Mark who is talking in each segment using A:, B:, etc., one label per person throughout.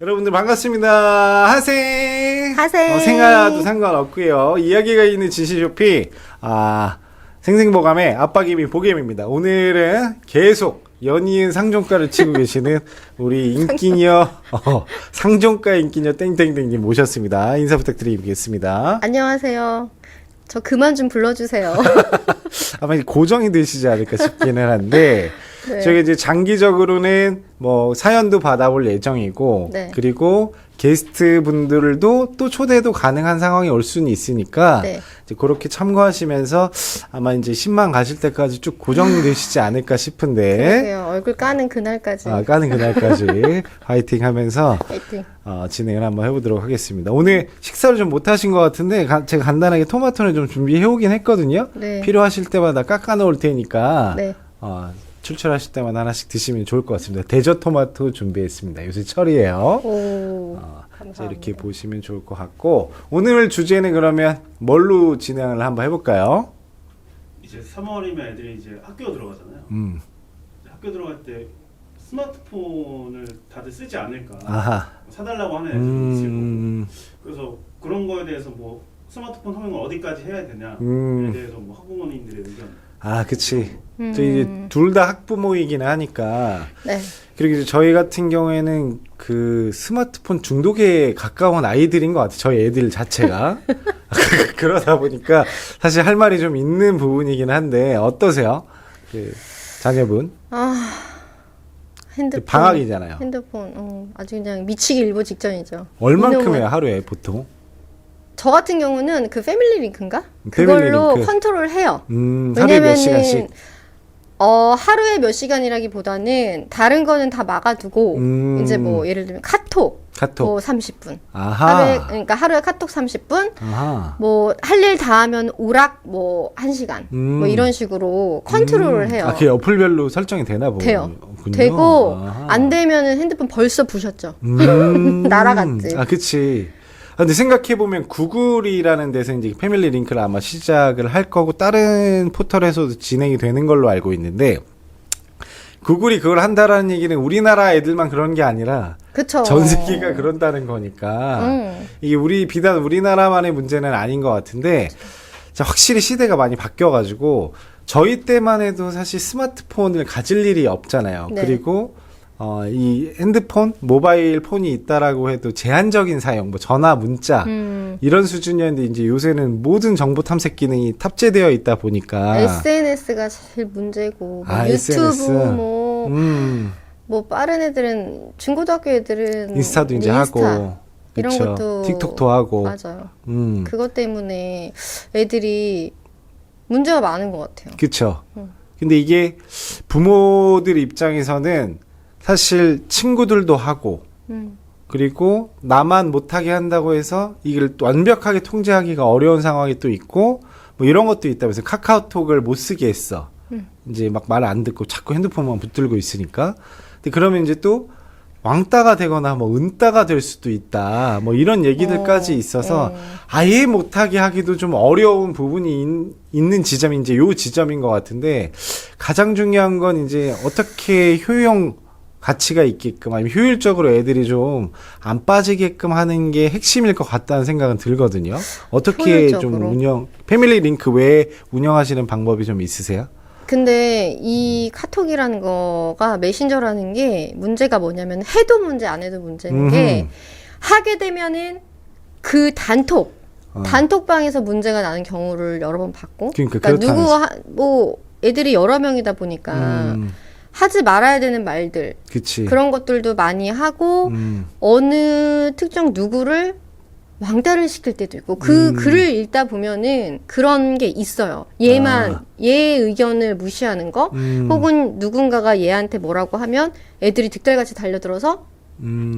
A: 여러분들 반갑습니다. 하생. 생활도 상관없고요. 이야기가 있는 진실쇼피 생생보감의 아빠김이 보겜입니다. 오늘은 계속 연이은 상종가를 치고 계시는 우리 인기녀 상종가 인기녀 땡땡땡님 모셨습니다. 인사 부탁드리겠습니다.
B: 안녕하세요. 저 그만 좀 불러주세요.
A: 아마 고정이 되시지 않을까 싶기는 한데
B: 네.
A: 저희 이제 장기적으로는 뭐 사연도 받아볼 예정이고
B: 네.
A: 그리고 게스트 분들도 또 초대도 가능한 상황이 올 수는 있으니까
B: 네.
A: 이제 그렇게 참고하시면서 아마 이제 10만 가실 때까지 쭉 고정이 되시지 않을까 싶은데
B: 그러게요. 얼굴 까는 그날까지.
A: 까는 그날까지 화이팅 하면서
B: 파이팅.
A: 진행을 한번 해보도록 하겠습니다. 오늘 식사를 좀 못 하신 것 같은데 제가 간단하게 토마토를 좀 준비해 오긴 했거든요.
B: 네.
A: 필요하실 때마다 깎아 놓을 테니까
B: 네.
A: 출출하실 때마다 하나씩 드시면 좋을 것 같습니다. 대저 토마토 준비했습니다. 요새 철이에요.
B: 오.
A: 그래서 이렇게 보시면 좋을 것 같고 오늘 주제는 그러면 뭘로 진행을 한번 해볼까요?
C: 이제 3월이면 애들이 이제 학교 들어가잖아요. 학교 들어갈 때 스마트폰을 다들 쓰지 않을까.
A: 아하.
C: 사달라고 하는 애들이 있고. 그래서 그런 거에 대해서 뭐 스마트폰 사용을 어디까지 해야 되냐에 대해서 뭐 학부모님들의 의견.
A: 그치. 저희 둘 다 학부모이긴 하니까.
B: 네.
A: 그리고 이제 저희 같은 경우에는 그 스마트폰 중독에 가까운 아이들인 것 같아요. 저희 애들 자체가. 그러다 보니까 사실 할 말이 좀 있는 부분이긴 한데 어떠세요? 그 자녀분?
B: 핸드폰.
A: 방학이잖아요.
B: 핸드폰. 아주 그냥 미치기 일보 직전이죠.
A: 얼만큼
B: 이놈을-
A: 해요, 하루에 보통?
B: 저 같은 경우는 그 패밀리 링크인가?
A: 패밀리
B: 그걸로
A: 링크.
B: 컨트롤 해요.
A: 하루에 몇 시간씩?
B: 하루에 몇 시간이라기보다는 다른 거는 다 막아두고 이제 뭐 예를 들면 카톡 뭐 30분.
A: 아하.
B: 하루에 카톡 30분.
A: 아하.
B: 뭐 할 일 다 하면 오락 뭐 1시간. 뭐 이런 식으로 컨트롤을 해요.
A: 그게 어플별로 설정이 되나 보군요.
B: 돼요. 되고
A: 아하.
B: 안 되면은 핸드폰 벌써 부셨죠. 날아갔지.
A: 그치. 근데 생각해보면 구글이라는 데서 이제 패밀리 링크를 아마 시작을 할 거고 다른 포털에서도 진행이 되는 걸로 알고 있는데 구글이 그걸 한다라는 얘기는 우리나라 애들만 그런 게 아니라
B: 그쵸.
A: 전 세계가 그런다는 거니까 이게 비단 우리나라만의 문제는 아닌 것 같은데 자, 확실히 시대가 많이 바뀌어가지고 저희 때만 해도 사실 스마트폰을 가질 일이 없잖아요.
B: 네.
A: 그리고 이 핸드폰, 모바일 폰이 있다라고 해도 제한적인 사용, 뭐 전화, 문자 이런 수준이었는데 이제 요새는 모든 정보 탐색 기능이 탑재되어 있다 보니까
B: SNS가 제일 문제고 뭐 유튜브
A: SNS.
B: 뭐 빠른 애들은 중고등학교 애들은
A: 인스타도 이제
B: 인스타,
A: 하고
B: 이런
A: 그쵸.
B: 것도
A: 틱톡도 하고
B: 맞아요.
A: 음.
B: 그것 때문에 애들이 문제가 많은 것 같아요.
A: 그쵸. 근데 이게 부모들 입장에서는 사실 친구들도 하고 그리고 나만 못하게 한다고 해서 이걸 또 완벽하게 통제하기가 어려운 상황이 또 있고 뭐 이런 것도 있다면서 카카오톡을 못 쓰게 했어. 이제 막 말 안 듣고 자꾸 핸드폰만 붙들고 있으니까. 근데 그러면 이제 또 왕따가 되거나 뭐 은따가 될 수도 있다. 뭐 이런 얘기들까지 있어서 아예 못하게 하기도 좀 어려운 부분이 있는 지점이 이제 요 지점인 것 같은데 가장 중요한 건 이제 어떻게 효용 가치가 있게끔 아니면 효율적으로 애들이 좀 안 빠지게끔 하는 게 핵심일 것 같다는 생각은 들거든요. 어떻게
B: 효율적으로.
A: 좀 패밀리 링크 외에 운영하시는 방법이 좀 있으세요?
B: 근데 이 카톡이라는 거가 메신저라는 게 문제가 뭐냐면 해도 문제 안 해도 문제인 게 하게 되면은 그 단톡방에서 문제가 나는 경우를 여러 번 봤고
A: 그러니까
B: 뭐 애들이 여러 명이다 보니까 하지 말아야 되는 말들
A: 그치.
B: 그런 것들도 많이 하고 어느 특정 누구를 왕따를 시킬 때도 있고 그 글을 읽다 보면은 그런 게 있어요. 얘의 의견을 무시하는 거 혹은 누군가가 얘한테 뭐라고 하면 애들이 득달같이 달려들어서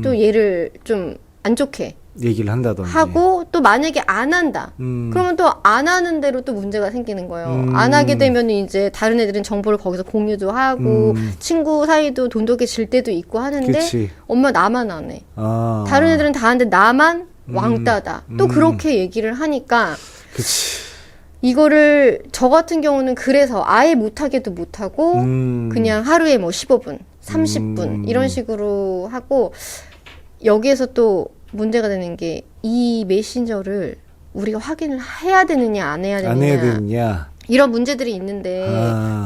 B: 또 얘를 좀 안 좋게
A: 얘기를 한다든지
B: 하고 또 만약에 안 한다. 그러면 또 안 하는 대로 또 문제가 생기는 거예요. 안 하게 되면 이제 다른 애들은 정보를 거기서 공유도 하고 친구 사이도 돈독해질 때도 있고 하는데
A: 그치.
B: 엄마 나만 안 해.
A: 아.
B: 다른 애들은 다 하는데 나만 왕따다. 또 그렇게 얘기를 하니까
A: 그치.
B: 이거를 저 같은 경우는 그래서 아예 못하게도 못하고 그냥 하루에 뭐 15분, 30분 이런 식으로 하고 여기에서 또 문제가 되는 게 이 메신저를 우리가 확인을 해야 되느냐 안 해야 되느냐,
A: 안 해야 되느냐.
B: 이런 문제들이 있는데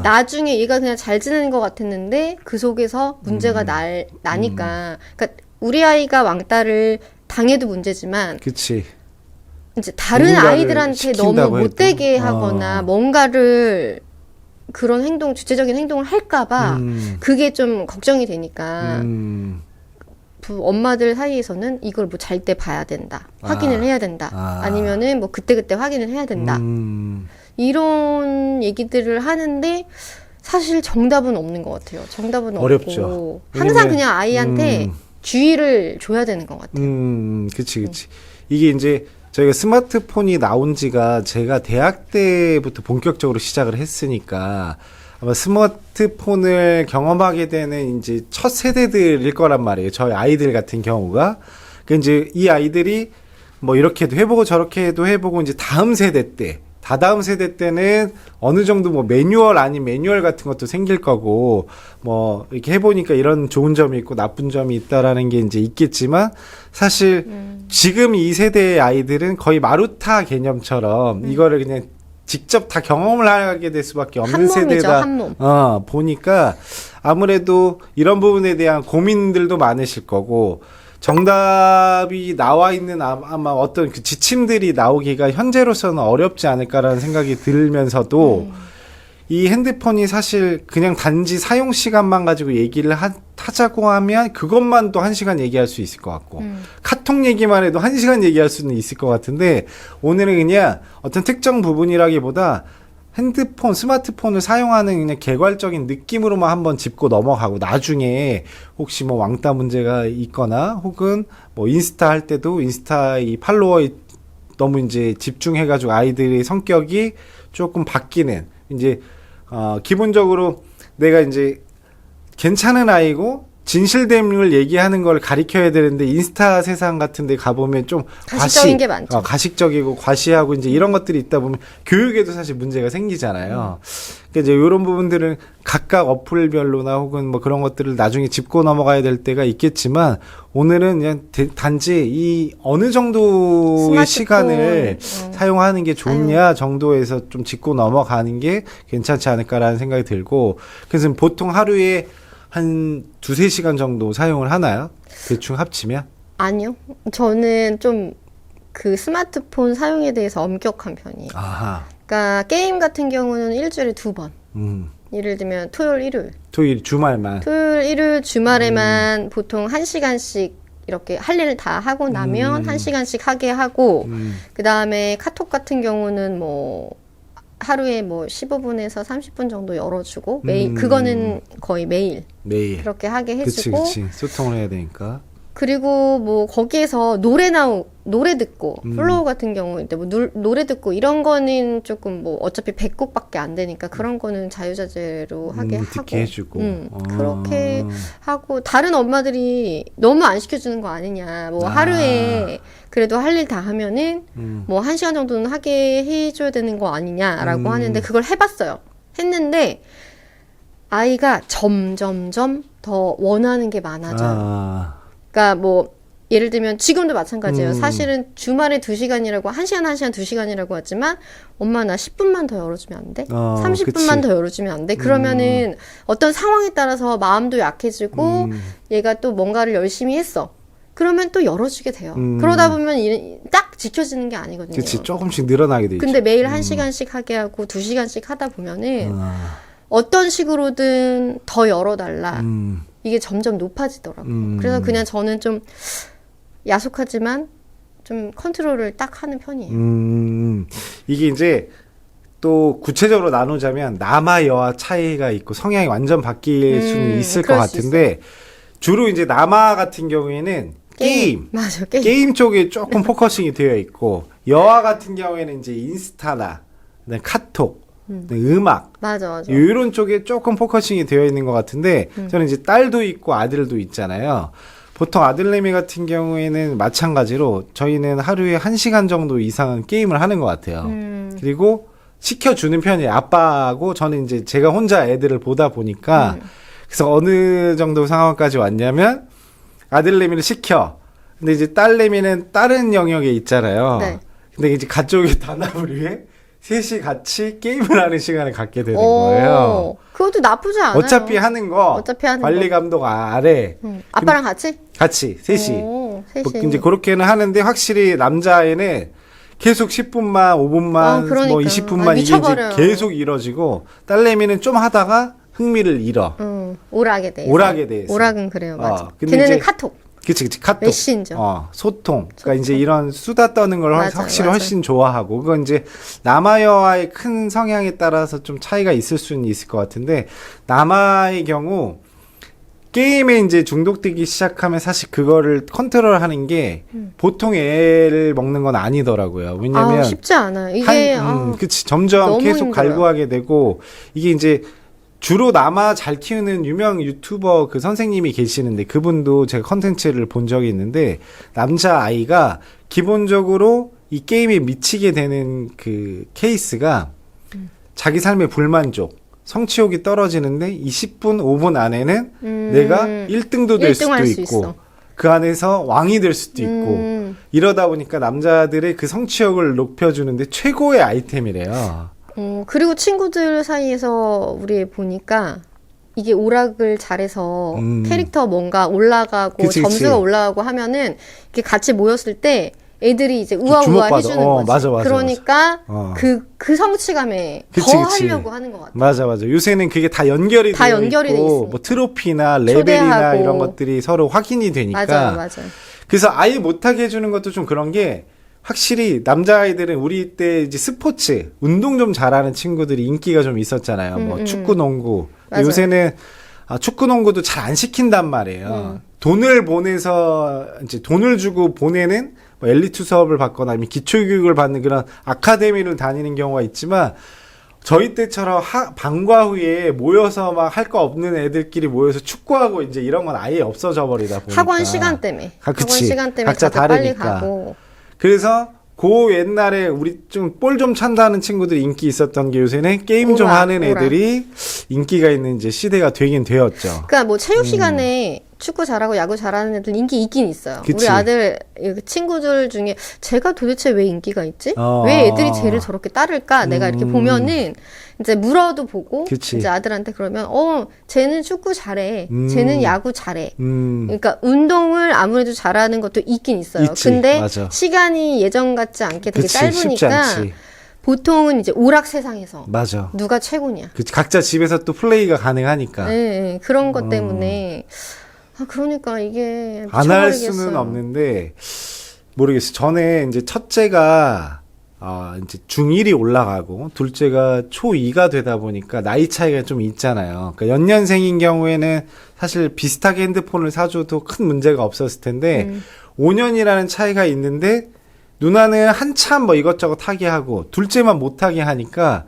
B: 나중에 얘가 그냥 잘 지내는 것 같았는데 그 속에서 문제가 나니까 그러니까 우리 아이가 왕따를 당해도 문제지만
A: 그치.
B: 이제 다른
A: 누군가를
B: 아이들한테 너무
A: 시킨다고 해도.
B: 못되게 하거나 뭔가를 그런 행동, 주체적인 행동을 할까봐 그게 좀 걱정이 되니까 엄마들 사이에서는 이걸 뭐 잘 때 봐야 된다, 확인을 해야 된다, 아니면은 뭐 그때그때 확인을 해야 된다, 이런 얘기들을 하는데 사실 정답은 없는 것 같아요. 정답은
A: 어렵죠.
B: 없고 항상 그냥 아이한테 주의를 줘야 되는 것 같아요.
A: 그치. 이게 이제 저희가 스마트폰이 나온 지가 제가 대학 때부터 본격적으로 시작을 했으니까 아마 스마트폰을 경험하게 되는 이제 첫 세대들일 거란 말이에요. 저희 아이들 같은 경우가. 그 이제 이 아이들이 뭐 이렇게도 해보고 저렇게도 해보고 이제 다음 세대 때, 다다음 세대 때는 어느 정도 뭐 매뉴얼 아닌 매뉴얼 같은 것도 생길 거고, 뭐 이렇게 해보니까 이런 좋은 점이 있고 나쁜 점이 있다라는 게 이제 있겠지만, 사실 지금 이 세대의 아이들은 거의 마루타 개념처럼 이거를 그냥 직접 다 경험을 하게 될 수밖에 없는 세대다.
B: 한 몸.
A: 보니까 아무래도 이런 부분에 대한 고민들도 많으실 거고, 정답이 나와 있는 아마 어떤 그 지침들이 나오기가 현재로서는 어렵지 않을까라는 생각이 들면서도 이 핸드폰이 사실 그냥 단지 사용 시간만 가지고 얘기를 하자고 하면 그것만 또 1시간 얘기할 수 있을 것 같고 카톡 얘기만 해도 1시간 얘기할 수는 있을 것 같은데 오늘은 그냥 어떤 특정 부분이라기보다 핸드폰, 스마트폰을 사용하는 그냥 개괄적인 느낌으로만 한번 짚고 넘어가고 나중에 혹시 뭐 왕따 문제가 있거나 혹은 뭐 인스타 할 때도 인스타 이 팔로워에 너무 이제 집중해가지고 아이들의 성격이 조금 바뀌는 이제 기본적으로 내가 이제 괜찮은 아이고 진실됨을 얘기하는 걸 가리켜야 되는데 인스타 세상 같은 데 가보면 좀
B: 가식적인 게 많죠.
A: 가식적이고 과시하고 이제 이런 것들이 있다 보면 교육에도 사실 문제가 생기잖아요. 그러니까 이제 이런 부분들은 각각 어플별로나 혹은 뭐 그런 것들을 나중에 짚고 넘어가야 될 때가 있겠지만 오늘은 그냥 단지 이 어느 정도의
B: 스마트폰,
A: 시간을 사용하는 게 좋냐 정도에서 좀 짚고 넘어가는 게 괜찮지 않을까라는 생각이 들고 그래서 보통 하루에 한 2-3시간 정도 사용을 하나요? 대충 합치면?
B: 아니요. 저는 좀 그 스마트폰 사용에 대해서 엄격한 편이에요.
A: 아하.
B: 그러니까 게임 같은 경우는 일주일에 2번. 예를 들면 토요일, 일요일.
A: 토요일, 주말만.
B: 토요일, 일요일, 주말에만 보통 1시간씩 이렇게 할 일을 다 하고 나면 1시간씩 하게 하고 그 다음에 카톡 같은 경우는 뭐 하루에 뭐 15분에서 30분 정도 열어주고 매일 그거는 거의 매일 그렇게 하게 해주고
A: 그치 소통을 해야 되니까
B: 그리고 뭐 거기에서 노래 듣고 플로우 같은 경우인데 뭐 노래 듣고 이런 거는 조금 뭐 어차피 100곡밖에 안 되니까 그런 거는 자유자재로 하게 하고
A: 듣게 해주고
B: 그렇게 하고 다른 엄마들이 너무 안 시켜주는 거 아니냐 뭐 하루에 그래도 할 일 다 하면은 뭐 1시간 정도는 하게 해줘야 되는 거 아니냐라고 하는데 그걸 해봤어요. 했는데 아이가 점점점 더 원하는 게 많아져요. 그러니까 뭐 예를 들면 지금도 마찬가지예요. 사실은 주말에 2시간이라고 1시간 2시간이라고 하지만 엄마 나 10분만 더 열어주면 안 돼? 30분만
A: 그치.
B: 더 열어주면 안 돼? 그러면은 어떤 상황에 따라서 마음도 약해지고 얘가 또 뭔가를 열심히 했어. 그러면 또 열어주게 돼요. 그러다 보면 딱 지켜지는 게 아니거든요.
A: 그치 조금씩 늘어나게 돼 있죠.
B: 근데 매일 1시간씩 하게 하고 2시간씩 하다 보면은 어떤 식으로든 더 열어달라. 이게 점점 높아지더라고요. 그래서 그냥 저는 좀 야속하지만 좀 컨트롤을 딱 하는 편이에요.
A: 이게 이제 또 구체적으로 나누자면 남아 여와 차이가 있고 성향이 완전 바뀔 수는 있을 것 같은데 주로 이제 남아 같은 경우에는 게임.
B: 맞아,
A: 게임 쪽에 조금 포커싱이 되어 있고 여아 같은 경우에는 이제 인스타나 카톡 음악
B: 맞아.
A: 이런 쪽에 조금 포커싱이 되어 있는 것 같은데 저는 이제 딸도 있고 아들도 있잖아요. 보통 아들내미 같은 경우에는 마찬가지로 저희는 하루에 1시간 정도 이상은 게임을 하는 것 같아요. 그리고 시켜주는 편이에요. 아빠하고 저는 이제 제가 혼자 애들을 보다 보니까 그래서 어느 정도 상황까지 왔냐면 아들내미를 시켜. 근데 이제 딸내미는 다른 영역에 있잖아요.
B: 네.
A: 근데 이제 가족의 단합을 위해 셋이 같이 게임을 하는 시간을 갖게 되는 거예요.
B: 그것도 나쁘지 않아요.
A: 어차피 하는 거
B: 어차피 하는
A: 관리
B: 거.
A: 감독 아래
B: 아빠랑 같이?
A: 같이 셋이
B: 오,
A: 뭐
B: 셋이.
A: 이제 그렇게는 하는데 확실히 남자아이는 계속 10분만 5분만
B: 그러니까.
A: 뭐 20분만
B: 아,
A: 이게 이제
B: 미쳐버려요.
A: 계속 이뤄지고 딸내미는 좀 하다가 흥미를 잃어.
B: 오락에 대해서.
A: 오락에 대해서.
B: 오락은 그래요, 맞아.
A: 근데
B: 걔네는
A: 이제
B: 카톡.
A: 그치 카톡
B: 메신저.
A: 소통. 그러니까 이제 이런 수다 떠는 걸
B: 맞아요,
A: 확실히
B: 맞아요.
A: 훨씬 좋아하고 그건 이제 남아여와의 큰 성향에 따라서 좀 차이가 있을 수는 있을 것 같은데 남아의 경우 게임에 이제 중독되기 시작하면 사실 그거를 컨트롤하는 게 보통 애를 먹는 건 아니더라고요. 왜냐면
B: 쉽지 않아요. 이게
A: 그치 점점
B: 너무
A: 계속
B: 힘들어요.
A: 갈구하게 되고 이게 이제 주로 남아 잘 키우는 유명 유튜버 그 선생님이 계시는데 그분도 제가 컨텐츠를 본 적이 있는데 남자 아이가 기본적으로 이 게임에 미치게 되는 그 케이스가 자기 삶의 불만족, 성취욕이 떨어지는데 20분, 5분 안에는 내가 1등도 될
B: 1등
A: 수도
B: 할 수
A: 있고
B: 있어.
A: 그 안에서 왕이 될 수도 있고 이러다 보니까 남자들의 그 성취욕을 높여주는데 최고의 아이템이래요.
B: 그리고 친구들 사이에서 우리 보니까 이게 오락을 잘해서 캐릭터 뭔가 올라가고
A: 그치, 그치.
B: 점수가 올라가고 하면은 이렇게 같이 모였을 때 애들이 이제 우아우아
A: 주목받아.
B: 해주는 거지.
A: 맞아,
B: 그러니까
A: 맞아.
B: 그 성취감에
A: 그치,
B: 더
A: 그치.
B: 하려고 하는 것 같아.
A: 맞아. 요새는 그게 다 연결이
B: 다
A: 되어
B: 연결이 돼
A: 있고
B: 있으니까.
A: 뭐 트로피나 레벨이나
B: 초대하고.
A: 이런 것들이 서로 확인이 되니까
B: 맞아요.
A: 그래서 아예 못하게 해주는 것도 좀 그런 게 확실히 남자아이들은 우리 때 이제 스포츠 운동 좀 잘하는 친구들이 인기가 좀 있었잖아요. 뭐 축구, 농구. 근데
B: 맞아요.
A: 요새는 축구, 농구도 잘 안 시킨단 말이에요. 돈을 보내서 이제 돈을 주고 보내는 뭐 엘리트 수업을 받거나 아니면 기초교육을 받는 그런 아카데미를 다니는 경우가 있지만 저희 때처럼 방과 후에 모여서 막 할 거 없는 애들끼리 모여서 축구하고 이제 이런 건 아예 없어져 버리다 보니까
B: 학원 시간 때문에.
A: 그치.
B: 학원 시간 때문에
A: 각자
B: 다들 빨리
A: 다르니까.
B: 가고.
A: 그래서 그 옛날에 우리 좀 볼 좀 찬다는 친구들이 인기 있었던 게 요새는 게임 좀
B: 오락,
A: 하는 애들이 인기가 있는 이제 시대가 되긴 되었죠.
B: 그러니까 뭐 체육 시간에 축구 잘하고 야구 잘하는 애들 인기 있긴 있어요.
A: 그치.
B: 우리 아들 친구들 중에 제가 도대체 왜 인기가 있지?
A: 어.
B: 왜 애들이 쟤를 저렇게 따를까? 내가 이렇게 보면은 이제 물어도 보고
A: 그치.
B: 이제 아들한테 그러면 쟤는 축구 잘해. 쟤는 야구 잘해.
A: 음.
B: 그러니까 운동을 아무래도 잘하는 것도 있긴 있어요.
A: 있지.
B: 근데
A: 맞아.
B: 시간이 예전 같지 않게 되게
A: 그치, 쉽지
B: 짧으니까
A: 않지.
B: 보통은 이제 오락 세상에서
A: 맞아.
B: 누가 최고냐.
A: 그치. 각자 집에서 또 플레이가 가능하니까.
B: 네, 그런 것 때문에 그러니까 이게
A: 안 할
B: 미쳐버리겠어요.
A: 수는 없는데 모르겠어. 전에 이제 첫째가 이제 중1이 올라가고 둘째가 초2가 되다 보니까 나이 차이가 좀 있잖아요. 그러니까 연년생인 경우에는 사실 비슷하게 핸드폰을 사줘도 큰 문제가 없었을 텐데 5년이라는 차이가 있는데 누나는 한참 뭐 이것저것 하게 하고 둘째만 못하게 하니까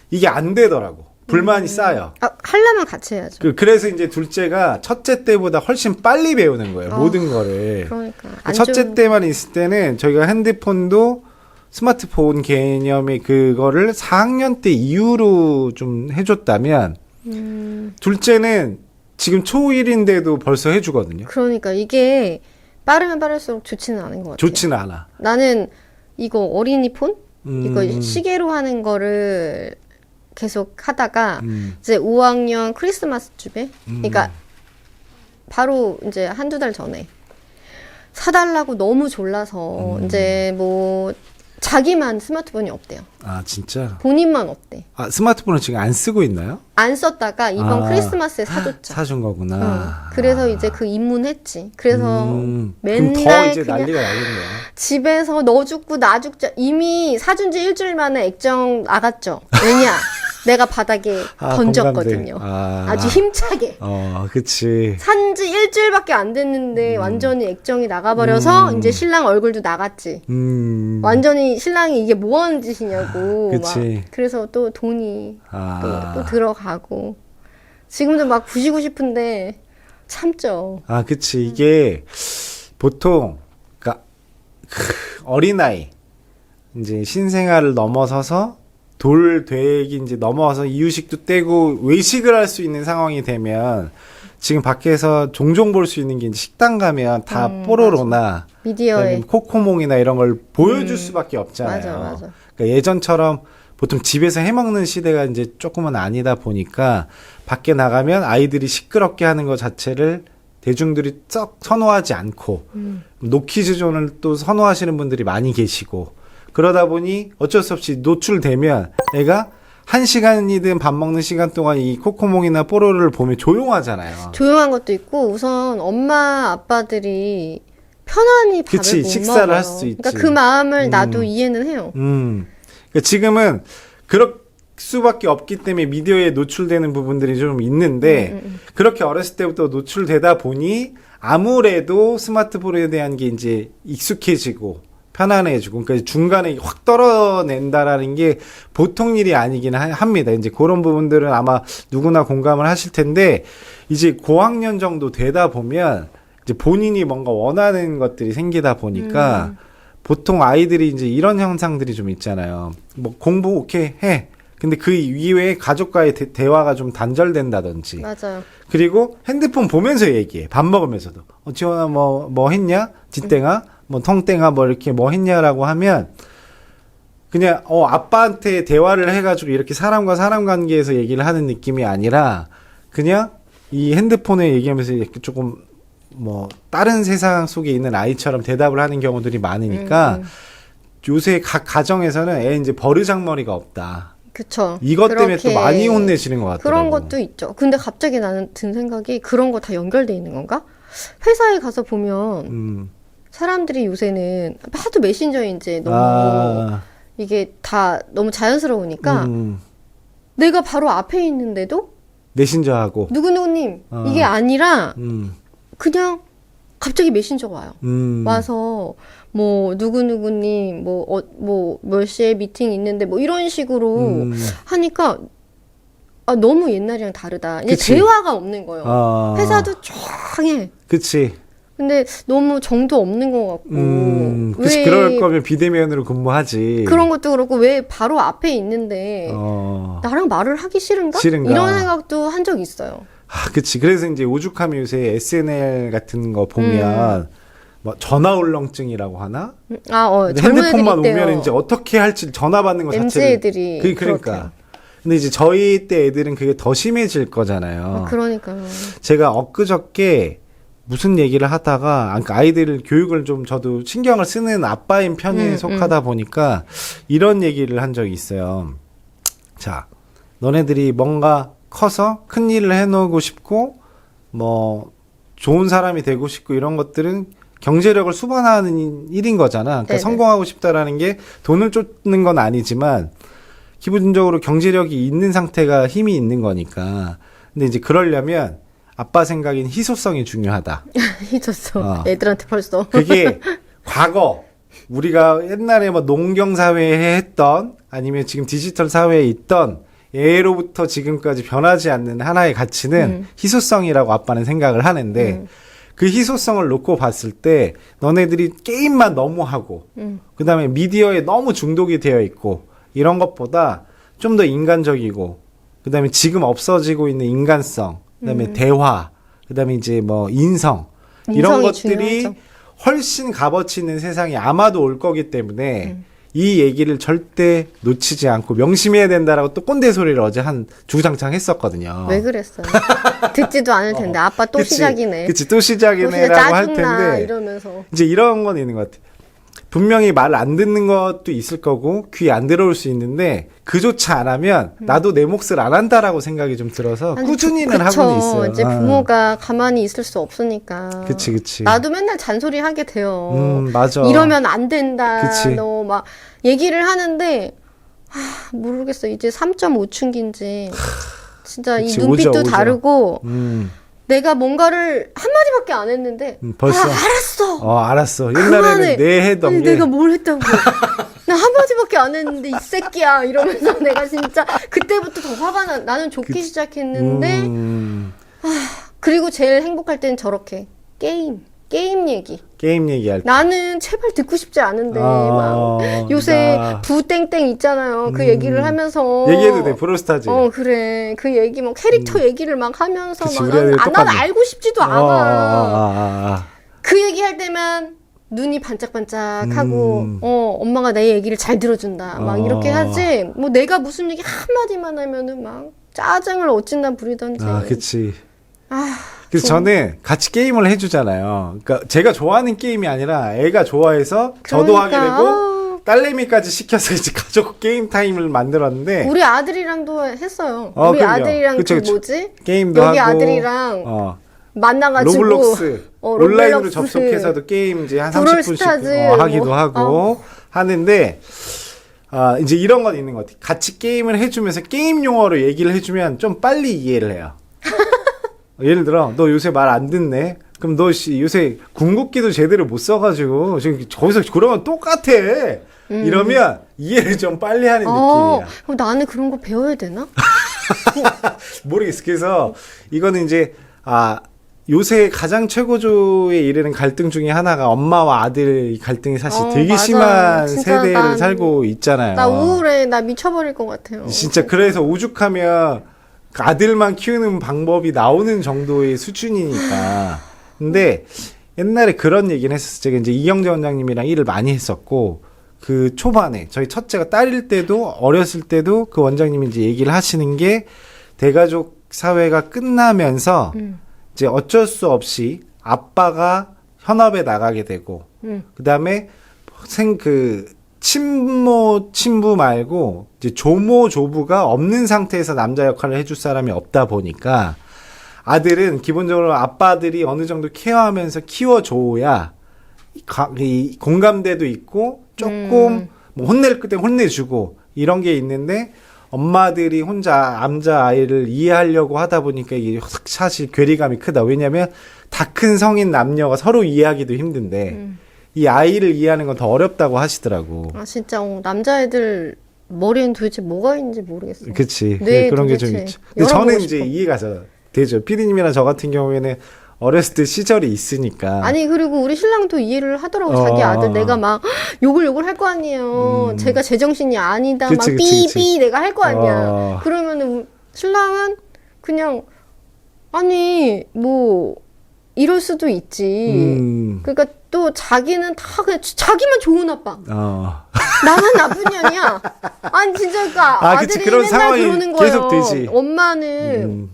A: 이게 안 되더라고. 불만이 쌓여.
B: 하려면 같이 해야죠.
A: 그래서 이제 둘째가 첫째 때보다 훨씬 빨리 배우는 거예요. 모든 거를.
B: 그러니까 안
A: 첫째
B: 좋은-
A: 때만 있을 때는 저희가 핸드폰도 스마트폰 개념의 그거를 4학년 때 이후로 좀 해줬다면 둘째는 지금 초1인데도 벌써 해주거든요.
B: 그러니까 이게 빠르면 빠를수록 좋지는 않은 것 같아요.
A: 좋지는 않아.
B: 나는 이거 어린이 폰? 이거
A: 음.
B: 시계로 하는 거를 계속 하다가
A: 음.
B: 이제 5학년 크리스마스 쯤에 그러니까 바로 이제 한두 달 전에 사달라고 너무 졸라서 이제 뭐 자기만 스마트폰이 없대요.
A: 아 진짜?
B: 본인만 없대.
A: 스마트폰을 지금 안 쓰고 있나요?
B: 안 썼다가 이번
A: 아.
B: 크리스마스에 사줬죠.
A: 사준 거구나.
B: 그래서 이제 그 입문했지. 그래서
A: 그럼
B: 맨날
A: 더 이제
B: 그냥
A: 난리가 나겠네요.
B: 집에서 너 죽고 나 죽자 이미 사준 지 일주일 만에 액정 나갔죠. 왜냐? 내가 바닥에 던졌거든요.
A: 공감돼.
B: 아주 힘차게.
A: 그치.
B: 산지 일주일밖에 안 됐는데 완전히 액정이 나가버려서 이제 신랑 얼굴도 나갔지. 완전히 신랑이 이게 뭐 하는 짓이냐고.
A: 그치.
B: 막 그래서 또 돈이
A: 아.
B: 또 들어가고. 지금도 막 부시고 싶은데 참죠.
A: 그치. 이게 보통, 그니까, 어린아이, 이제 신생아를 넘어서서 돌 되기 이제 넘어와서 이유식도 떼고 외식을 할 수 있는 상황이 되면 지금 밖에서 종종 볼 수 있는 게 이제 식당 가면 다 뽀로로나
B: 미디어에
A: 코코몽이나 이런 걸 보여줄 수밖에 없잖아요.
B: 맞아.
A: 그러니까 예전처럼 보통 집에서 해먹는 시대가 이제 조금은 아니다 보니까 밖에 나가면 아이들이 시끄럽게 하는 것 자체를 대중들이 썩 선호하지 않고 노키즈존을 또 선호하시는 분들이 많이 계시고 그러다 보니 어쩔 수 없이 노출되면 애가 1시간이든 밥 먹는 시간 동안 이 코코몽이나 뽀로로를 보면 조용하잖아요.
B: 조용한 것도 있고 우선 엄마 아빠들이 편안히 밥을
A: 그치,
B: 못
A: 식사를
B: 먹어요.
A: 할 수 있지.
B: 그러니까 그 마음을 나도 이해는 해요.
A: 그러니까 지금은 그럴 수밖에 없기 때문에 미디어에 노출되는 부분들이 좀 있는데 그렇게 어렸을 때부터 노출되다 보니 아무래도 스마트폰에 대한 게 이제 익숙해지고 편안해지고 그러니까 중간에 확 떨어낸다라는 게 보통 일이 아니긴 합니다. 이제 그런 부분들은 아마 누구나 공감을 하실 텐데 이제 고학년 정도 되다 보면 이제 본인이 뭔가 원하는 것들이 생기다 보니까 보통 아이들이 이제 이런 현상들이 좀 있잖아요. 뭐 공부 오케이 해. 근데 그 이외에 가족과의 대화가 좀 단절된다든지.
B: 맞아요.
A: 그리고 핸드폰 보면서 얘기해. 밥 먹으면서도. 지원아 뭐 했냐? 지땡아? 뭐 텅땡아 뭐 이렇게 뭐 했냐라고 하면 그냥 아빠한테 대화를 해가지고 이렇게 사람과 사람 관계에서 얘기를 하는 느낌이 아니라 그냥 이 핸드폰에 얘기하면서 이렇게 조금 뭐 다른 세상 속에 있는 아이처럼 대답을 하는 경우들이 많으니까 요새 각 가정에서는 애 이제 버르장머리가 없다.
B: 그쵸.
A: 이것 때문에 또
B: 그렇게
A: 많이 혼내시는 것 같더라고요.
B: 그런 것도 있죠. 근데 갑자기 나는 든 생각이 그런 거 다 연결돼 있는 건가? 회사에 가서 보면 사람들이 요새는 하도 메신저에 이제 너무 이게 다 너무 자연스러우니까 내가 바로 앞에 있는데도
A: 메신저하고
B: 누구누구님 이게 아니라 그냥 갑자기 메신저가 와요. 와서 뭐 누구누구님 뭐 몇 시에 미팅 있는데 뭐 이런 식으로 하니까 너무 옛날이랑 다르다. 이제
A: 그치.
B: 대화가 없는 거예요. 회사도 쫙해.
A: 그치.
B: 근데 너무 정도 없는 것 같고.
A: 그치. 그럴 거면 비대면으로 근무하지.
B: 그런 것도 그렇고 왜 바로 앞에 있는데 나랑 말을 하기 싫은가? 이런 생각도 한 적 있어요.
A: 그치. 그래서 이제 오죽하면 요새 SNL 같은 거 보면 뭐 전화 울렁증이라고 하나?
B: 젊은
A: 핸드폰만
B: 애들이 있대요.
A: 오면 이제 어떻게 할지 전화 받는 거
B: MZ
A: 자체를
B: 애들이
A: 그러니까.
B: 그렇대요.
A: 근데 이제 저희 때 애들은 그게 더 심해질 거잖아요.
B: 그러니까요.
A: 제가 엊그저께 무슨 얘기를 하다가 그러니까 아이들 교육을 좀 저도 신경을 쓰는 아빠인 편에 속하다 보니까 이런 얘기를 한 적이 있어요. 자, 너네들이 뭔가 커서 큰 일을 해놓고 싶고 뭐 좋은 사람이 되고 싶고 이런 것들은 경제력을 수반하는 일인 거잖아. 그러니까
B: 네네.
A: 성공하고 싶다라는 게 돈을 쫓는 건 아니지만 기본적으로 경제력이 있는 상태가 힘이 있는 거니까. 근데 이제 그러려면 아빠 생각엔 희소성이 중요하다.
B: 잊었어. 애들한테 벌써.
A: 그게 과거 우리가 옛날에 뭐 농경 사회에 했던 아니면 지금 디지털 사회에 있던 예로부터 지금까지 변하지 않는 하나의 가치는 희소성이라고 아빠는 생각을 하는데 그 희소성을 놓고 봤을 때 너네들이 게임만 너무 하고 그다음에 미디어에 너무 중독이 되어 있고 이런 것보다 좀 더 인간적이고 그다음에 지금 없어지고 있는 인간성 그다음에 대화 그다음에 이제 뭐 이런 것들이
B: 중요하죠.
A: 훨씬 값어치 있는 세상이 아마도 올 거기 때문에 이 얘기를 절대 놓치지 않고 명심해야 된다라고 또 꼰대 소리를 어제 주구장창 했었거든요.
B: 왜 그랬어요? 듣지도 않을 텐데 아빠 또
A: 그치,
B: 시작이네.
A: 그치 또 시작이네라고 할
B: 짜증나
A: 텐데
B: 이러면서.
A: 이제 이런 건 있는 것 같아. 분명히 말 안 듣는 것도 있을 거고 귀 안 들어올 수 있는데 그조차 안 하면 나도 내 몫을 안 한다라고 생각이 좀 들어서
B: 아니,
A: 꾸준히는
B: 그쵸.
A: 하고는 있어요.
B: 이제 부모가 가만히 있을 수 없으니까.
A: 그치.
B: 나도 맨날 잔소리 하게 돼요.
A: 맞아.
B: 이러면 안 된다.
A: 그치.
B: 너 막 얘기를 하는데 모르겠어. 이제 3.5춘기인지 진짜
A: 그치,
B: 이 눈빛도
A: 오죠.
B: 다르고 내가 뭔가를 한마디밖에 안 했는데
A: 벌써
B: 알았어.
A: 알았어.
B: 그만해.
A: 옛날에는 내 했던
B: 아니,
A: 게
B: 내가 뭘 했다고. 나 한마디밖에 안 했는데 이 새끼야 이러면서 내가 진짜 그때부터 더 화가 나는 좋게 시작했는데 그리고 제일 행복할 때는 저렇게 게임 게임 얘기.
A: 게임 얘기할 때.
B: 나는 제발 듣고 싶지 않은데 막 요새 부땡땡 있잖아요. 그 얘기를 하면서
A: 얘기해도 돼. 브롤스타즈.
B: 그래. 그 얘기 막 캐릭터 얘기를 막 하면서
A: 그치,
B: 막
A: 우리 애들
B: 난
A: 똑같네.
B: 알고 싶지도 않아. 그 얘기할 때만 눈이 반짝반짝하고 엄마가 내 얘기를 잘 들어준다. 막 이렇게 하지. 뭐 내가 무슨 얘기 한마디만 하면은 막 짜증을 어찐다 부리던지.
A: 그치.
B: 아,
A: 그래서 저는 같이 게임을 해주잖아요. 그러니까 제가 좋아하는 게임이 아니라 애가 좋아해서 저도 하게 되고 딸내미까지 시켜서 이제 가족 게임 타임을 만들었는데
B: 우리 아들이랑도 했어요. 우리
A: 그럼요.
B: 아들이랑
A: 그쵸,
B: 그
A: 그쵸.
B: 뭐지?
A: 게임도
B: 여기
A: 하고
B: 아들이랑 만나가지고
A: 로블록스 온라인으로 접속해서도 게임 이제 한 30분씩
B: 브롤스타즈
A: 하기도
B: 뭐,
A: 하고 하는데 이제 이런 건 있는 것 같아요. 같이 게임을 해주면서 게임 용어로 얘기를 해주면 좀 빨리 이해를 해요. 예를 들어 너 요새 말 안 듣네. 그럼 너 요새 궁극기도 제대로 못 써가지고 지금 거기서 그러면 똑같아. 이러면 이해를 좀 빨리 하는 느낌이야.
B: 나는 그런 거 배워야 되나?
A: 모르겠어. 그래서 이거는 이제 요새 가장 최고조에 이르는 갈등 중에 하나가 엄마와 아들 갈등이 사실 되게
B: 맞아.
A: 심한
B: 진짜
A: 세대를 살고 있잖아요.
B: 나 우울해. 나 미쳐버릴 것 같아요.
A: 진짜 그래서 오죽하면 그 아들만 키우는 방법이 나오는 정도의 수준이니까. 근데 옛날에 그런 얘기는 했었어요. 제가 이제 이경재 원장님이랑 일을 많이 했었고 그 초반에 저희 첫째가 딸일 때도 어렸을 때도 그 원장님이 이제 얘기를 하시는 게 대가족 사회가 끝나면서 이제 어쩔 수 없이 아빠가 현업에 나가게 되고 그다음에 친모 친부 말고 이제 조모 조부가 없는 상태에서 남자 역할을 해줄 사람이 없다 보니까 아들은 기본적으로 아빠들이 어느 정도 케어하면서 키워줘야 이 공감대도 있고 조금 뭐 혼낼 때 혼내주고 이런 게 있는데 엄마들이 혼자 남자 아이를 이해하려고 하다 보니까 이게 사실 괴리감이 크다. 왜냐하면 다 큰 성인 남녀가 서로 이해하기도 힘든데 이 아이를 이해하는 건 더 어렵다고 하시더라고.
B: 진짜 남자애들 머리엔 도대체 뭐가 있는지 모르겠어.
A: 그치.
B: 네,
A: 그런 게 좀
B: 도대체
A: 있죠. 근데 저는
B: 열어보고
A: 이제
B: 싶어.
A: 이해가 되죠. 피디님이나 저 같은 경우에는 어렸을 때 시절이 있으니까.
B: 아니 그리고 우리 신랑도 이해를 하더라고. 자기 아들 내가 막 욕을 할 거 아니에요. 제가 제정신이 아니다.
A: 그치,
B: 막
A: 그치,
B: 삐삐 내가 할 거 아니야. 그러면은 신랑은 그냥 아니 뭐 이럴 수도 있지. 그러니까 또 자기는 다 그냥 자기만 좋은 아빠. 나만 나쁜 년이야. 아니 진짜 그러니까
A: 그치,
B: 아들이
A: 그런
B: 맨날
A: 상황이
B: 그러는 거예요.
A: 계속 되지.
B: 엄마는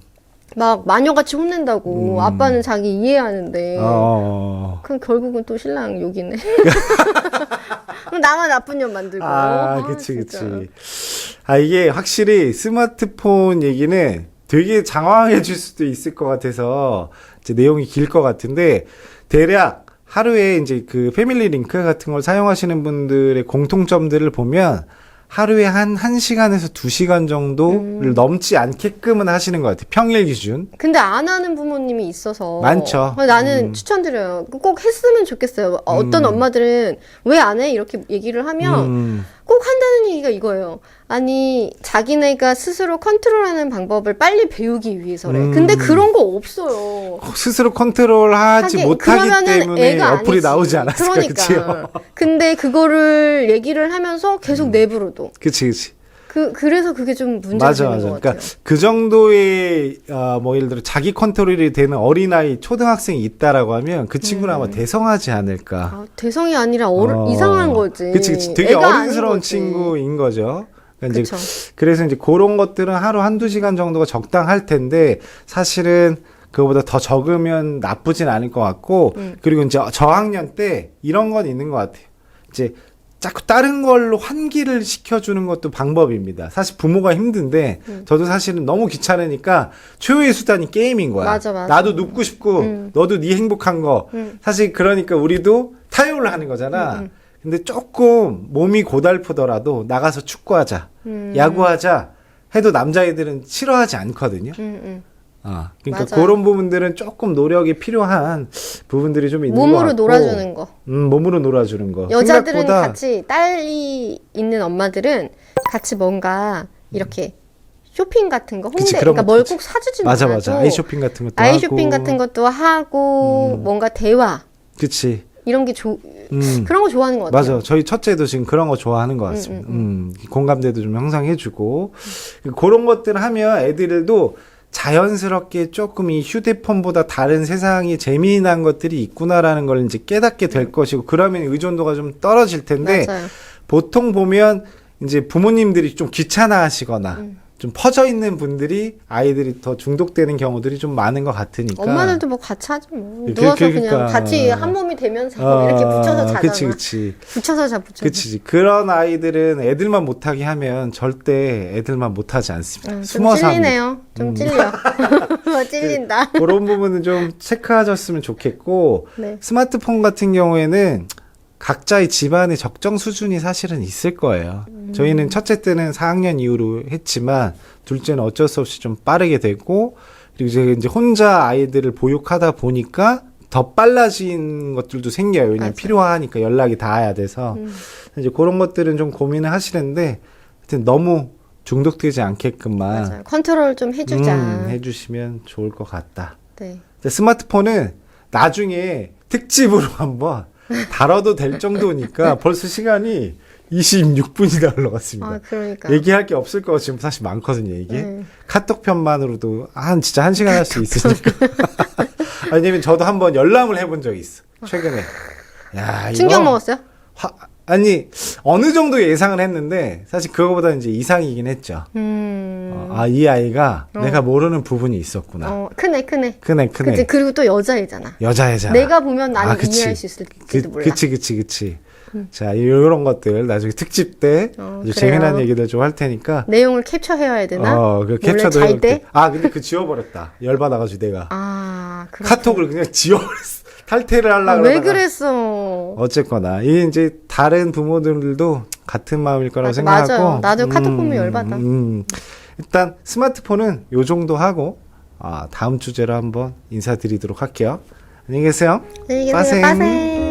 B: 막 마녀같이 혼낸다고. 아빠는 자기 이해하는데. 그럼 결국은 또 신랑 욕이네. 그럼 나만 나쁜 년 만들고.
A: 그치,
B: 진짜.
A: 그치. 이게 확실히 스마트폰 얘기는 되게 장황해질 수도 있을 것 같아서 이제 내용이 길 것 같은데 대략 하루에 이제 그 패밀리 링크 같은 걸 사용하시는 분들의 공통점들을 보면 하루에 한 1시간에서 2시간 정도를 넘지 않게끔은 하시는 것 같아요. 평일 기준.
B: 근데 안 하는 부모님이 있어서.
A: 많죠.
B: 나는 추천드려요. 꼭 했으면 좋겠어요. 어떤 엄마들은 왜 안 해? 이렇게 얘기를 하면 꼭 한다는 얘기가 이거예요. 아니, 자기네가 스스로 컨트롤하는 방법을 빨리 배우기 위해서래. 근데 그런 거 없어요.
A: 스스로 컨트롤하지 못하기 때문에
B: 애가
A: 어플이
B: 아니지.
A: 나오지 않았을까.
B: 그러니까. 근데 그거를 얘기를 하면서 계속 내부로도.
A: 그치.
B: 그래서 그게 좀 문제가 되는 것 같아요.
A: 그러니까 그 정도의 뭐 예를 들어 자기 컨트롤이 되는 어린아이 초등학생이 있다라고 하면 그 친구는 아마 대성하지 않을까.
B: 대성이 아니라 이상한 거지.
A: 그치. 되게 어른스러운 친구인 거죠. 그러니까 이제 그래서 이제 그런 것들은 하루 한두 시간 정도가 적당할 텐데 사실은 그거보다 더 적으면 나쁘진 않을 것 같고 그리고 이제 저학년 때 이런 건 있는 것 같아요. 이제 자꾸 다른 걸로 환기를 시켜주는 것도 방법입니다. 사실 부모가 힘든데 저도 사실은 너무 귀찮으니까 최후의 수단이 게임인 거야.
B: 맞아.
A: 나도 눕고 싶고 너도 네 행복한 거. 사실 그러니까 우리도 타협을 하는 거잖아. 근데 조금 몸이 고달프더라도 나가서 축구하자, 야구하자 해도 남자애들은 싫어하지 않거든요. 그러니까
B: 맞아요.
A: 그런 부분들은 조금 노력이 필요한 부분들이 좀 있는 것 같고.
B: 몸으로 놀아주는 거.
A: 몸으로 놀아주는 거.
B: 여자들은
A: 생각보다
B: 같이 딸이 있는 엄마들은 같이 뭔가 이렇게 쇼핑 같은 거 홍대 그러니까 뭘 꼭 사주지는
A: 맞아.
B: 않아도
A: 아이 쇼핑 같은 것도
B: 아이
A: 하고.
B: 쇼핑 같은 것도 하고 뭔가 대화
A: 그치.
B: 이런 게 그런 거 좋아하는 것 같아요.
A: 맞아. 저희 첫째도 지금 그런 거 좋아하는 것 같습니다. 공감대도 좀 형성해주고. 그런 것들 하면 애들도 자연스럽게 조금 이 휴대폰보다 다른 세상이 재미난 것들이 있구나라는 걸 이제 깨닫게 될 것이고, 그러면 의존도가 좀 떨어질 텐데,
B: 맞아요.
A: 보통 보면 이제 부모님들이 좀 귀찮아 하시거나, 좀 퍼져 있는 분들이 아이들이 더 중독되는 경우들이 좀 많은 것 같으니까.
B: 엄마들도 뭐 같이 하죠 뭐.
A: 그-
B: 누워서
A: 그러니까.
B: 그냥 같이 한 몸이 되면서 이렇게 붙여서 자잖아.
A: 그치.
B: 붙여서 자 붙여서.
A: 그치. 그런 아이들은 애들만 못하게 하면 절대 애들만 못하지 않습니다.
B: 좀
A: 숨어서 합니다.
B: 찔리네요. 좀 찔려. 찔린다.
A: 그런 부분은 좀 체크하셨으면 좋겠고,
B: 네.
A: 스마트폰 같은 경우에는 각자의 집안의 적정 수준이 사실은 있을 거예요. 저희는 첫째 때는 4학년 이후로 했지만, 둘째는 어쩔 수 없이 좀 빠르게 되고, 그리고 이제 혼자 아이들을 보육하다 보니까 더 빨라진 것들도 생겨요. 왜냐면
B: 맞아요.
A: 필요하니까 연락이 닿아야 돼서. 이제 그런 것들은 좀 고민을 하시는데, 하여튼 너무 중독되지 않게끔만
B: 맞아요. 컨트롤 좀 해주자.
A: 해주시면 좋을 것 같다.
B: 네.
A: 근데 스마트폰은 나중에 특집으로 한번 다뤄도 될 정도니까 벌써 시간이 26분이나 흘러갔습니다.
B: 아, 그러니까.
A: 얘기할 게 없을 거가 지금 사실 많거든요, 이게.
B: 네.
A: 카톡 편만으로도 진짜 1시간 할 수 있으니까. 왜냐면 저도 한번 열람을 해본 적이 있어. 최근에. 야, 이거
B: 충격 먹었어요?
A: 아니, 어느 정도 예상을 했는데, 사실 그거보다 이제 이상이긴 했죠. 이 아이가 내가 모르는 부분이 있었구나.
B: 크네.
A: 크네.
B: 그치. 그리고 또 여자애잖아.
A: 여자애잖아.
B: 내가 보면 나는
A: 그치.
B: 이해할 수 있을지도 몰라.
A: 그치. 자, 이런 것들 나중에 특집 때 아주
B: 그래요.
A: 재미난 얘기들 좀 할 테니까.
B: 내용을 캡처해야 되나?
A: 그 캡처도
B: 잘
A: 해볼게.
B: 때?
A: 근데 지워버렸다. 열받아가지고 내가.
B: 그렇구나.
A: 카톡을 그냥 지워버렸어. 탈퇴를 하려고
B: 왜
A: 그러다가.
B: 그랬어?
A: 어쨌거나. 이게 이제 다른 부모들도 같은 마음일 거라고
B: 맞아,
A: 생각하고.
B: 맞아요. 나도 카톡 보면 열받아.
A: 일단 스마트폰은 요 정도 하고, 다음 주제로 한번 인사드리도록 할게요. 안녕히 계세요.
B: 안녕히 계세요.
A: 빠셈.
B: 빠셈.